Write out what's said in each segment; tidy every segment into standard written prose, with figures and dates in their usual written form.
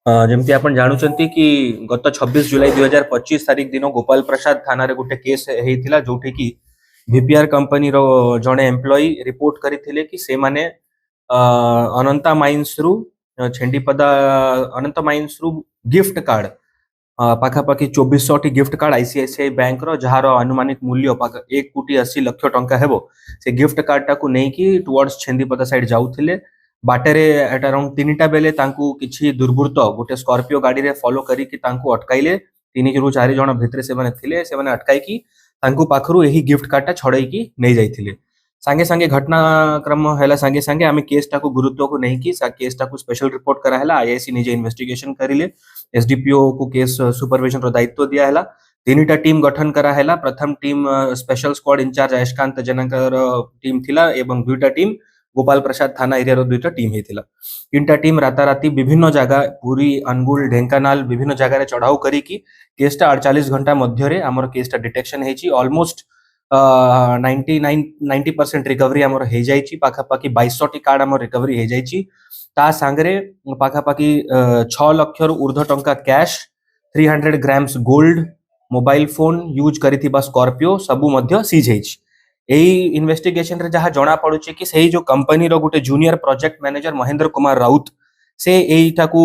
जमती आपण जानुचंती कि गत 26 जुलाई 2025 तारीख दिन गोपाल प्रसाद थाना रे गोटे केस हेतिला जोठी कि वीपीआर कंपनी रो जणे एम्प्लॉई रिपोर्ट करथिले कि से माने अनंता माइंस रु छेंडीपदा अनंत माइंस रु गिफ्ट कार्ड पाखापाखि 2400 टी गिफ्ट कार्ड आईसीआईसीआई बैंक रो जहार अनुमानिक मूल्य 1,80,00,000 टंका हेबो से गिफ्ट कार्ड टाकू नै कि towards Chhendipada side जाउथिले बाटेरे at around 3टा बेले तांकू किछि दुर्बृत्त गोटे स्कॉर्पियो गाड़ी रे फॉलो करी कि तांकू अटकाइले 3 रु 4 जण भितरे से माने थिले से माने अटकाई कि तांकू पाखरु एही गिफ्ट कार्ड टा छड़ाई कि नै जाइथिले सांगे सांगे घटनाक्रम हैला सांगे सांगे आमे केस टाकू गुरुत्व को नहीं कि केस टाकू स्पेशल रिपोर्ट करा हैला आईआईसी निजे इन्वेस्टिगेशन करिले एसडीपीओ को केस सुपरविजन रो दायित्व दिया हैला 3टा टीम गठन करा हैला प्रथम team special squad in charge Ayashkant Janakar team थिला एवं 2टा टीम गोपाल प्रसाद थाना एरिया रो 2टा टीम हेतिला 3टा टीम राताराती विभिन्न जगह पूरी अनुगुल ढेंकानाल विभिन्न जगह रे चढ़ाऊ करी कि केसटा 48 घंटा मध्य रे हमर केसटा डिटेक्शन हेची ऑलमोस्ट 90% रिकवरी हमर हे जाइची पाखापाखि 2200 टी कार्ड हमर रिकवरी हे जाइची ता सांगरे पाखापाखि 6 लाख रु ऊर्ध्व टंका cash 300 grams gold mobile phone use करिथिबा स्कॉर्पियो सबु मध्य सीज हेची एही इन्वेस्टिगेशन रे जहा जणा पडुची कि सेही जो कंपनी रो गुटे junior project manager Mahendra Kumar Raut से एईटाकू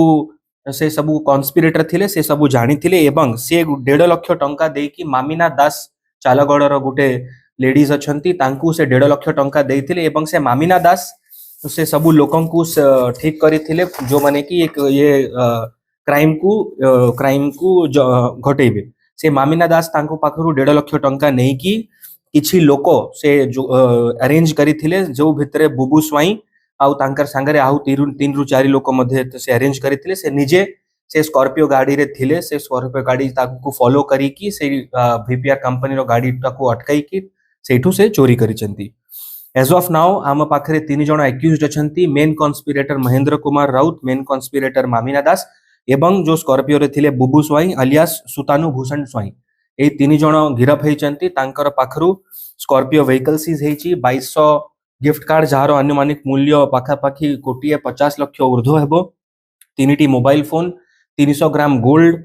से सबु कॉन्स्पिरेटर थिले से सबु जानि थिले एवं से 1.5 लाख टंका देई कि मामिना दास चालगड़ रो गुटे लेडीज अछंती तांकू से 1.5 लाख टंका देइथिले एवं से मामिना दास से सबु लोकन को ठीक करिथिले जो माने कि एक ये क्राइम को घटेबे से मामिना दास तांको पाखरु 1.5 लाख टंका नै कि किछि लोक से जो अरेंज करिथिले जो भितरे बुबू स्वाई आउ तांकर संगरे आउ 3 रु 4 लोक मध्ये से अरेंज करिथिले से निजे से स्कॉर्पियो गाड़ी रे थिले से स्कॉर्पियो गाड़ी ताकू फॉलो करी कि से वीपीआर कंपनी रो गाड़ी टाकू अटकाई कि सेठू से चोरी करिसंती एज ऑफ नाउ आम पाखरे 3 जण एक्यूज्ड अछंती main conspirator Mahendra Kumar Raut main conspirator Mamina Das एवं जो स्कॉर्पियो रे थिले बुबू स्वाई अलियास सुतानु भूषण स्वाई ए 3 जण गिरफ हेचंती तांकर पाखरु स्कॉर्पियो व्हीकल सीज हेची 2200 गिफ्ट कार्ड जहार अनुमानिक मूल्य पाखापाखि 1,50,00,000 ऊर्ध्व हेबो 3टी mobile phone 300 gram gold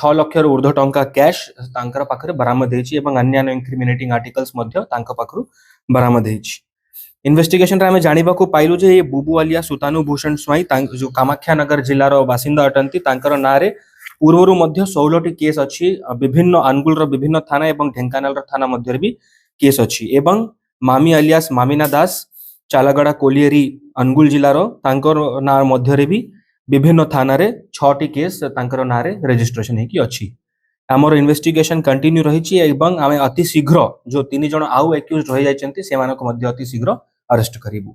6 lakh ऊर्ध्व टंका कैश तांकर पाखरे बरामद हेची एवं अन्य इंक्रिमिनेटिंग आर्टिकल्स मध्य तांकर पाखरु बरामद हेची इन्वेस्टिगेशन रे हमें जानिबा को पाइलु जे ये बुबू आलिया सुतानु भूषण स्वाई जो कामाख्या नगर जिल्ला रो बासिंदा अटंती तांकर नारे पूर्वरु मध्य 16टी केस अछि विभिन्न अनुगुल रो विभिन्न थाना एवं ढेंकानाल रो थाना मध्य भी केस अछि एवं मामी अलियास मामिना दास चालागड़ा कोलियरी अनुगुल जिल्ला रो तांकर ना मध्य रे भी विभिन्न थाना रे 6टी केस तांकर ना रे रजिस्ट्रेशन हेकी अछि हमर इन्वेस्टिगेशन कंटिन्यू रहिछि एवं आमे अति शीघ्र जो 3 जण आउ एक्यूज्ड होय जायछंती से मानक मध्य अति शीघ्र अरेस्ट करिबु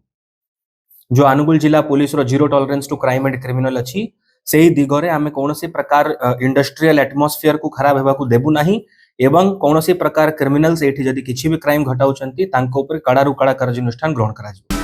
जो अनुगुल जिला पुलिस रो zero tolerance to crime and criminal अछि सेही दिगरे आमे कोनोसी प्रकार इंडस्ट्रियल एटमॉस्फेयर को खराब हेबा को देबु नाही एवं कोनोसी प्रकार क्रिमिनल्स एठी जदी किछि भी क्राइम घटाउछंती तांको ऊपर कड़ारू कड़ा कार्यानुष्ठान ग्रहण करा